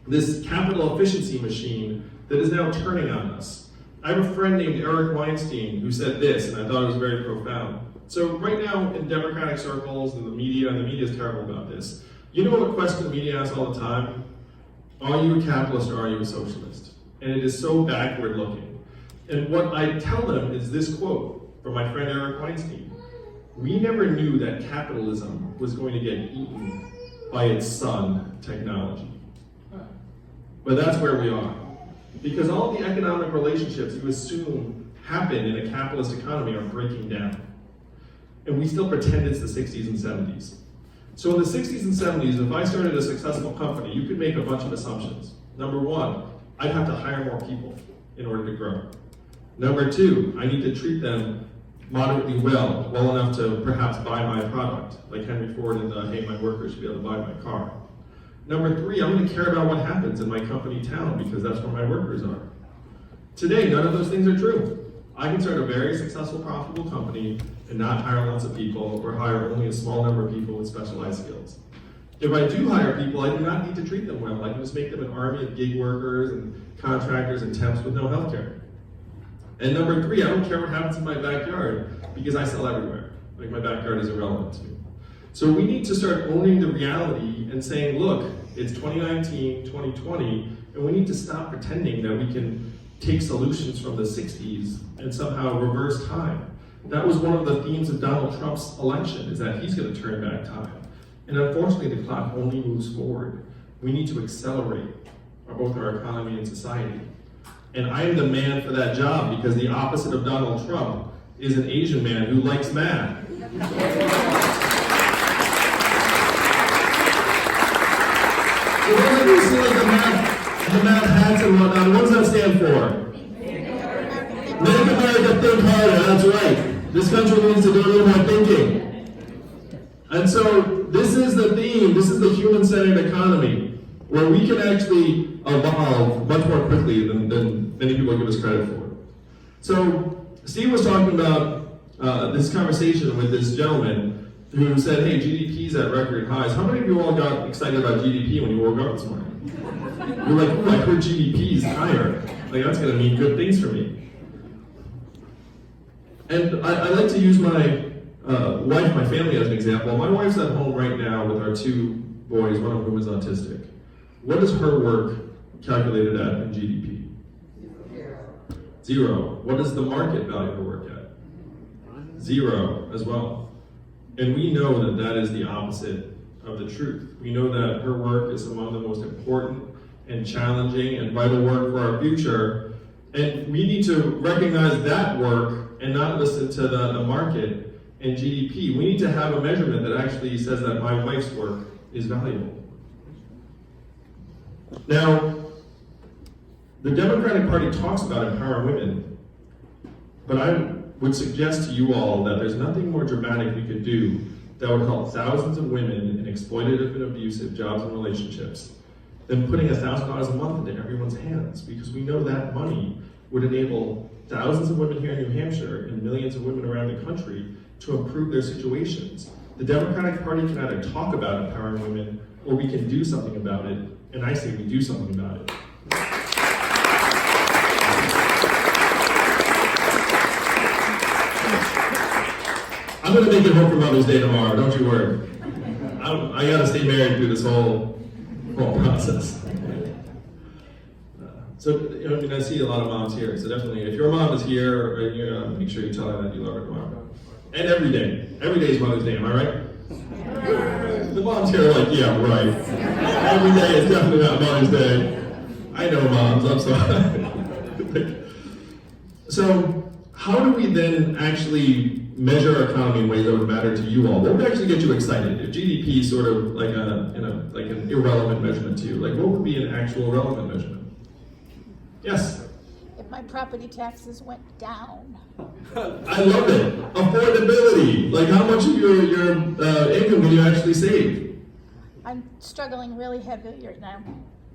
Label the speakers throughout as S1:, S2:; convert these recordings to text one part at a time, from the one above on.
S1: this capital efficiency machine that is now turning on us. I have a friend named Eric Weinstein who said this, and I thought it was very profound. So right now in Democratic circles and the media is terrible about this. You know what question the media asks all the time? Are you a capitalist or are you a socialist? And it is so backward looking. And what I tell them is this quote from my friend Eric Weinstein. We never knew that capitalism was going to get eaten by its son, technology. But that's where we are. Because all the economic relationships you assume happen in a capitalist economy are breaking down. And we still pretend it's the 60s and 70s. So in the 60s and 70s, if I started a successful company, you could make a bunch of assumptions. Number one, I'd have to hire more people in order to grow. Number two, I need to treat them moderately well enough to perhaps buy my product, like Henry Ford in the Hey, My Workers Should Be Able to Buy My Car. Number three, I'm going to care about what happens in my company town because that's where my workers are. Today, none of those things are true. I can start a very successful, profitable company and not hire lots of people or hire only a small number of people with specialized skills. If I do hire people, I do not need to treat them well. I can just make them an army of gig workers and contractors and temps with no health care. And number three, I don't care what happens in my backyard because I sell everywhere. Like my backyard is irrelevant to me. So we need to start owning the reality and saying, look, it's 2019, 2020, and we need to stop pretending that we can take solutions from the 60s and somehow reverse time. That was one of the themes of Donald Trump's election, is that he's going to turn back time. And unfortunately, the clock only moves forward. We need to accelerate both our economy and society. And I am the man for that job because the opposite of Donald Trump is an Asian man who likes math. So those of you who see like the math hats and whatnot, what does that stand for? Make America think harder, that's right. This country needs to do a little more thinking. And so this is the theme, this is the human-centered economy, where we can actually evolve much more quickly than many people give us credit for. So Steve was talking about this conversation with this gentleman who said, hey, GDP's at record highs. How many of you all got excited about GDP when you woke up this morning? You're like, oh, I heard GDP's higher. Like, that's gonna mean good things for me. And I like to use my wife, my family as an example. My wife's at home right now with our two boys, one of whom is autistic. What is her work calculated at in GDP? Zero. What does the market value her work at? Zero as well. And we know that that is the opposite of the truth. We know that her work is among the most important and challenging and vital work for our future. And we need to recognize that work and not listen to the market and GDP. We need to have a measurement that actually says that my wife's work is valuable. Now, the Democratic Party talks about empowering women, but I would suggest to you all that there's nothing more dramatic we could do that would help thousands of women in exploitative and abusive jobs and relationships than putting $1,000 a month into everyone's hands, because we know that money would enable thousands of women here in New Hampshire and millions of women around the country to improve their situations. The Democratic Party can either talk about empowering women or we can do something about it, and I say we do something about it. I'm gonna make it home for Mother's Day tomorrow, don't you worry. I gotta stay married through this whole process. So, I see a lot of moms here, so definitely, if your mom is here, make sure you tell her that you love her tomorrow. And every day is Mother's Day, am I right? The moms here are like, yeah, right. Every day is definitely not Mother's Day. I know moms, I'm sorry. So, how do we then actually measure our economy in ways that would matter to you all? What would actually get you excited? If GDP is sort of like an irrelevant measurement to you, like what would be an actual relevant measurement? Yes?
S2: If my property taxes went down.
S1: I love it. Affordability. Like how much of your income can you actually save?
S2: I'm struggling really heavy right now.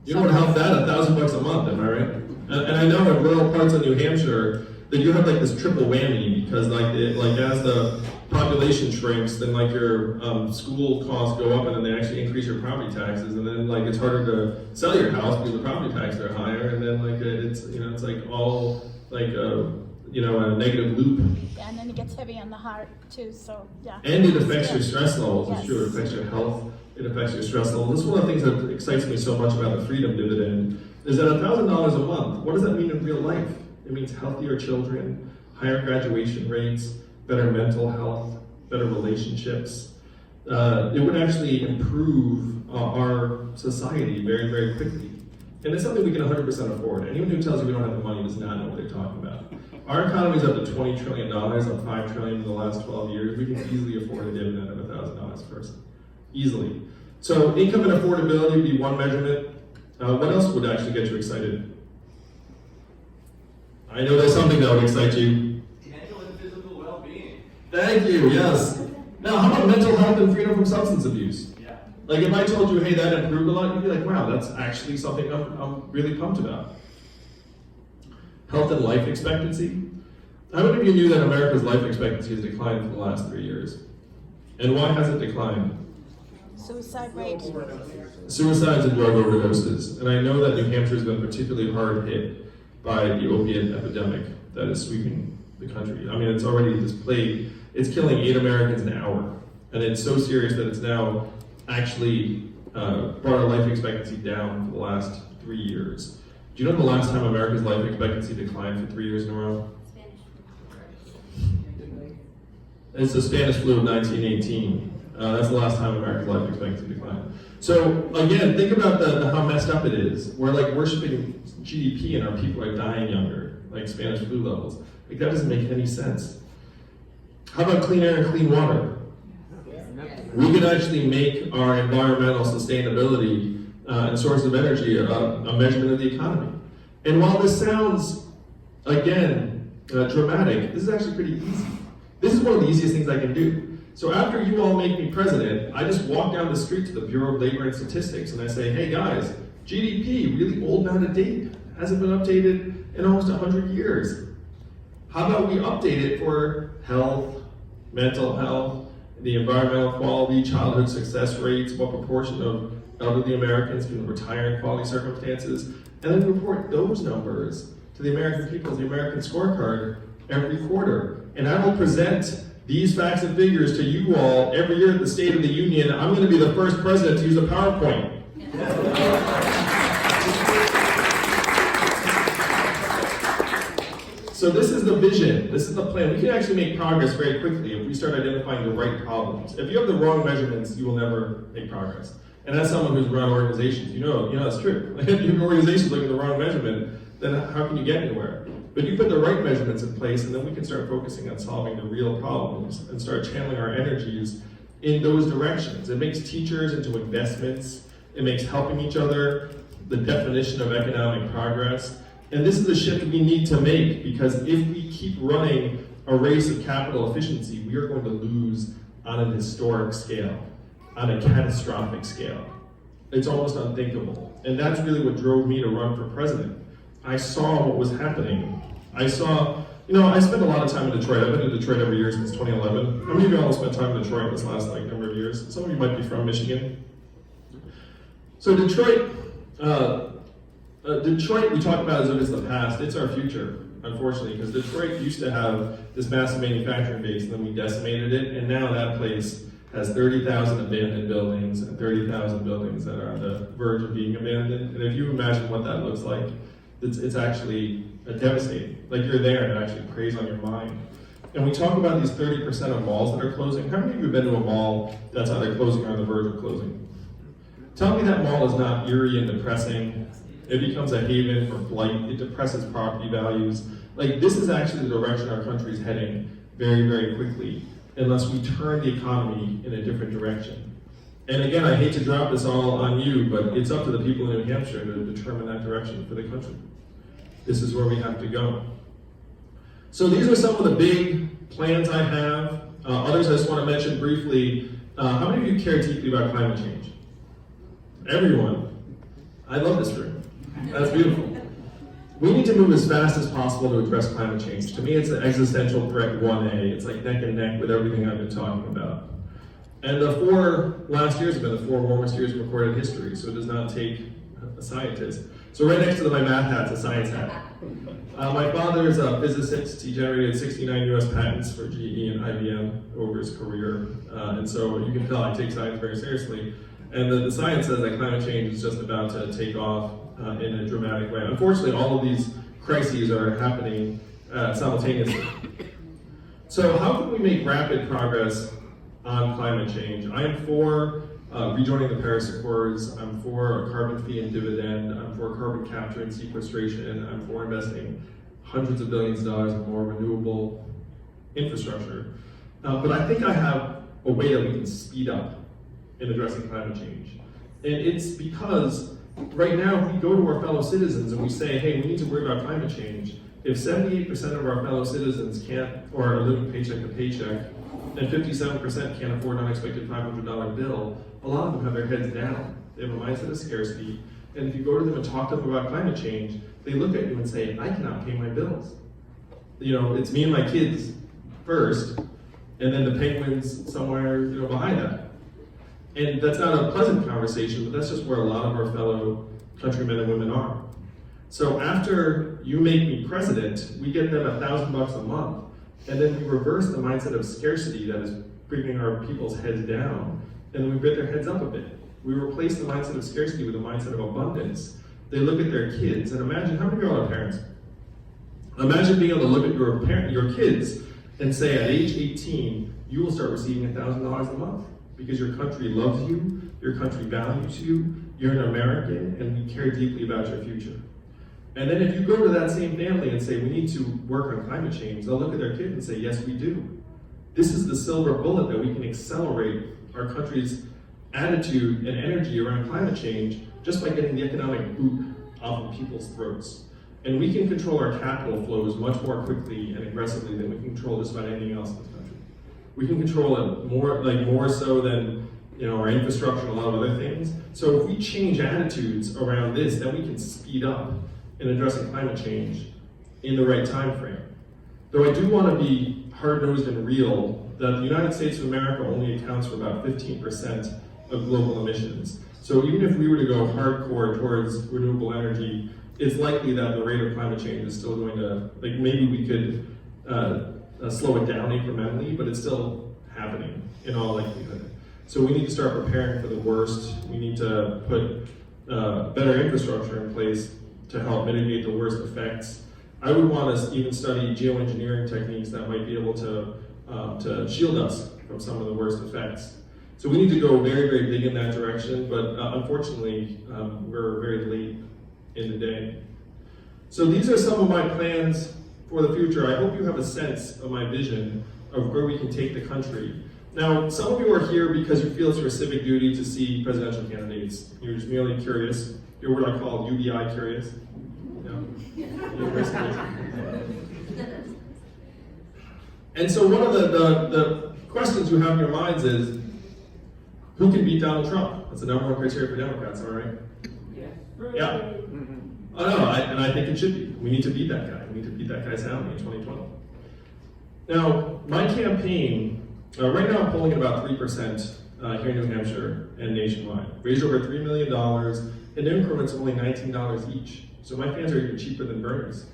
S1: You know what help that? $1,000 a month, am I right? And I know in rural parts of New Hampshire that you have like this triple whammy because as the population shrinks, then like your school costs go up, and then they actually increase your property taxes, and then like it's harder to sell your house because the property taxes are higher, and then like it's it's like all like a negative loop.
S2: Yeah, and then it gets heavy on the heart too. So yeah.
S1: And it affects your stress levels.
S2: Yes.
S1: It's true. It affects your health. It affects your stress levels. This is one of the things that excites me so much about the Freedom Dividend. Is that $1,000 a month? What does that mean in real life? It means healthier children, higher graduation rates, better mental health, better relationships. It would actually improve our society very, very quickly. And it's something we can 100% afford. Anyone who tells you we don't have the money does not know what they're talking about. Our economy is up to $20 trillion, up $5 trillion in the last 12 years. We can easily afford a dividend of $1,000 a person. Easily. So income and affordability would be one measurement. What else would actually get you excited? I know there's something that would excite you.
S3: Mental and physical well-being.
S1: Thank you, yes. Now, how about mental health and freedom from substance abuse?
S3: Yeah.
S1: Like if I told you, hey, that improved a lot, you'd be like, wow, that's actually something I'm really pumped about. Health and life expectancy. How many of you knew that America's life expectancy has declined for the last 3 years? And why has it declined?
S2: Suicide rate.
S1: Suicides and drug overdoses. And I know that New Hampshire has been particularly hard hit by the opiate epidemic that is sweeping the country. I mean, it's already this plague. It's killing 8 Americans an hour. And it's so serious that it's now actually brought our life expectancy down for the last 3 years. Do you know the last time America's life expectancy declined for 3 years in a row? It's the Spanish flu of 1918. That's the last time America's life expectancy declined. So again, think about how messed up it is. We're like worshiping GDP and our people are dying younger, like Spanish flu levels. Like that doesn't make any sense. How about clean air and clean water? We could actually make our environmental sustainability and source of energy a measurement of the economy. And while this sounds, again, dramatic, this is actually pretty easy. This is one of the easiest things I can do. So after you all make me president, I just walk down the street to the Bureau of Labor and Statistics and I say, hey guys, GDP, really old and out of date, hasn't been updated in almost 100 years. How about we update it for health, mental health, the environmental quality, childhood success rates, what proportion of elderly Americans can retire in quality circumstances, and then report those numbers to the American people as the American scorecard every quarter. And I will present these facts and figures to you all every year at the State of the Union. I'm going to be the first president to use a PowerPoint. So this is the vision, this is the plan. We can actually make progress very quickly if we start identifying the right problems. If you have the wrong measurements, you will never make progress. And as someone who's run organizations, you know that's true. If your organization's looking at the wrong measurement, then how can you get anywhere? But you put the right measurements in place, and then we can start focusing on solving the real problems and start channeling our energies in those directions. It makes teachers into investments. It makes helping each other the definition of economic progress. And this is the shift we need to make, because if we keep running a race of capital efficiency, we are going to lose on an historic scale, on a catastrophic scale. It's almost unthinkable. And that's really what drove me to run for president. I saw what was happening. I spent a lot of time in Detroit. I've been in Detroit every year since 2011. How many of you all spent time in Detroit this last number of years? Some of you might be from Michigan. So Detroit, we talk about as if it's the past. It's our future, unfortunately, because Detroit used to have this massive manufacturing base, and then we decimated it, and now that place has 30,000 abandoned buildings and 30,000 buildings that are on the verge of being abandoned. And if you imagine what that looks like, it's actually devastating. Like you're there and it actually preys on your mind. And we talk about these 30% of malls that are closing. How many of you have been to a mall that's either closing or on the verge of closing? Tell me that mall is not eerie and depressing. It becomes a haven for flight. It depresses property values. Like this is actually the direction our country is heading very, very quickly, unless we turn the economy in a different direction. And again, I hate to drop this all on you, but it's up to the people in New Hampshire to determine that direction for the country. This is where we have to go. So these are some of the big plans I have. Others I just want to mention briefly. How many of you care deeply about climate change? Everyone. I love this room. That's beautiful. we need to move as fast as possible to address climate change. To me, it's an existential threat 1A. It's like neck and neck with everything I've been talking about. And the 4 last years have been the 4 warmest years in recorded history, so it does not take a scientist. So right next to my math hat's a science hat. My father is a physicist. He generated 69 US patents for GE and IBM over his career. And so you can tell I take science very seriously. And the science says that climate change is just about to take off in a dramatic way. Unfortunately, all of these crises are happening simultaneously. So how can we make rapid progress on climate change? I am for rejoining the Paris Accords. I'm for a carbon fee and dividend. I'm for carbon capture and sequestration. I'm for investing hundreds of billions of dollars in more renewable infrastructure. But I think I have a way that we can speed up in addressing climate change. And it's because right now, if we go to our fellow citizens and we say, hey, we need to worry about climate change, if 78% of our fellow citizens can't, or are living paycheck to paycheck, and 57% can't afford an unexpected $500 bill, a lot of them have their heads down. They have a mindset of scarcity, and if you go to them and talk to them about climate change, they look at you and say, I cannot pay my bills. You know, it's me and my kids first, and then the penguins somewhere, you know, behind that. And that's not a pleasant conversation, but that's just where a lot of our fellow countrymen and women are. So after you make me president, we get them $1,000 a month, and then we reverse the mindset of scarcity that is bringing our people's heads down, and then we bring their heads up a bit. We replace the mindset of scarcity with a mindset of abundance. They look at their kids, and imagine, how many of you are parents? Imagine being able to look at your kids and say at age 18, you will start receiving $1,000 a month because your country loves you, your country values you, you're an American, and we care deeply about your future. And then if you go to that same family and say, we need to work on climate change, they'll look at their kid and say, yes, we do. This is the silver bullet that we can accelerate our country's attitude and energy around climate change just by getting the economic boot off of people's throats. And we can control our capital flows much more quickly and aggressively than we can control just about anything else in this country. We can control it more so than, you know, our infrastructure and a lot of other things. So if we change attitudes around this, then we can speed up in addressing climate change in the right time frame. Though I do want to be hard-nosed and real, that the United States of America only accounts for about 15% of global emissions. So even if we were to go hardcore towards renewable energy, it's likely that the rate of climate change is still going to, like, maybe we could slow it down incrementally, but it's still happening in all likelihood. So we need to start preparing for the worst. We need to put better infrastructure in place to help mitigate the worst effects. I would want to even study geoengineering techniques that might be able to shield us from some of the worst effects. So we need to go very, very big in that direction, but unfortunately, we're very late in the day. So these are some of my plans for the future. I hope you have a sense of my vision of where we can take the country. Now, some of you are here because you feel it's your civic duty to see presidential candidates. You're just merely curious. You're what I call UBI curious. And so one of the questions you have in your minds is, who can beat Donald Trump? That's the number one criteria for Democrats, all right? Yeah. Oh no, and I think it should be. We need to beat that guy. We need to beat that guy soundly in 2020. Now, my campaign, right now I'm polling at about 3% here in New Hampshire and nationwide. Raised over $3 million in increments of only $19 each. So my fans are even cheaper than Bernie's.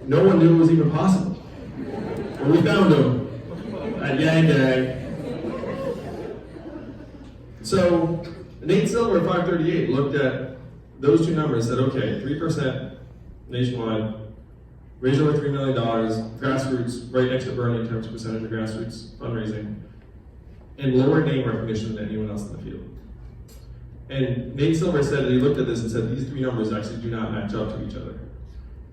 S1: No one knew it was even possible. But we found him at Yang Gang. So Nate Silver at 538 looked at those two numbers and said, okay, 3% nationwide, raised over $3 million, grassroots, right next to Bernie in terms of percentage of grassroots fundraising, and lower name recognition than anyone else in the field. And Nate Silver said that he looked at this and said these three numbers actually do not match up to each other.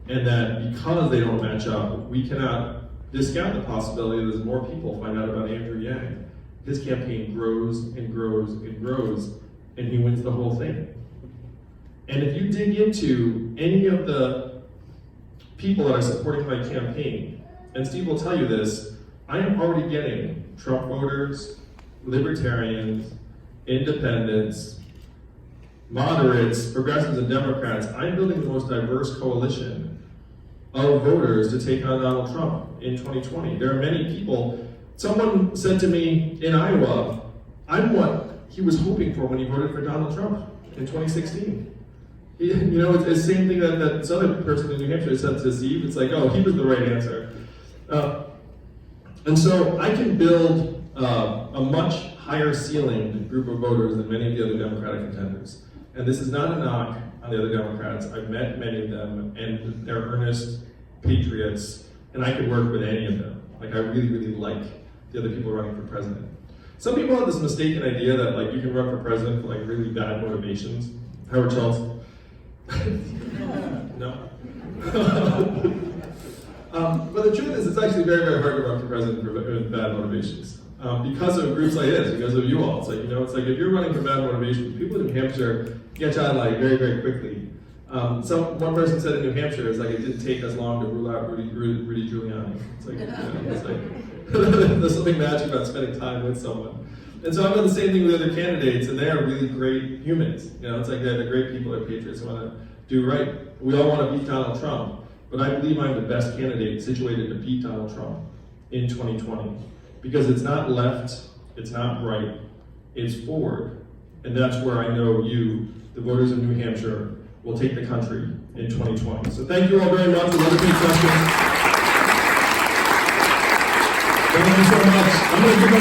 S1: And that because they don't match up, we cannot discount the possibility that as more people find out about Andrew Yang, his campaign grows and grows and grows, and he wins the whole thing. And if you dig into any of the people that are supporting my campaign, and Steve will tell you this, I am already getting Trump voters, libertarians, independents, moderates, progressives, and Democrats, I'm building the most diverse coalition of voters to take on Donald Trump in 2020. There are many people. Someone said to me in Iowa, I'm what he was hoping for when he voted for Donald Trump in 2016. It's the same thing that this other person in New Hampshire said to Steve. It's like, oh, he was the right answer. And so I can build a much higher ceiling group of voters than many of the other Democratic contenders. And this is not a knock on the other Democrats. I've met many of them, and they're earnest patriots, and I could work with any of them. Like, I really, really like the other people running for president. Some people have this mistaken idea that like you can run for president for like really bad motivations. Howard Schultz. No. But the truth is, it's actually very, very hard to run for president for bad motivations. Because of groups like this, because of you all. It's like, it's like if you're running for bad motivations, people in New Hampshire get you out like very, very quickly. One person said in New Hampshire, it's like it didn't take us long to rule out Rudy Giuliani. It's like, it's like there's something magic about spending time with someone. And so I've done the same thing with other candidates, and they are really great humans. It's like they're great people, they're patriots who want to do right. We all want to beat Donald Trump, but I believe I'm the best candidate situated to beat Donald Trump in 2020. Because it's not left, it's not right, it's forward. And that's where I know you, the voters of New Hampshire, will take the country in 2020. So thank you all very much. We'll take questions. Thank you so much. I'm going to give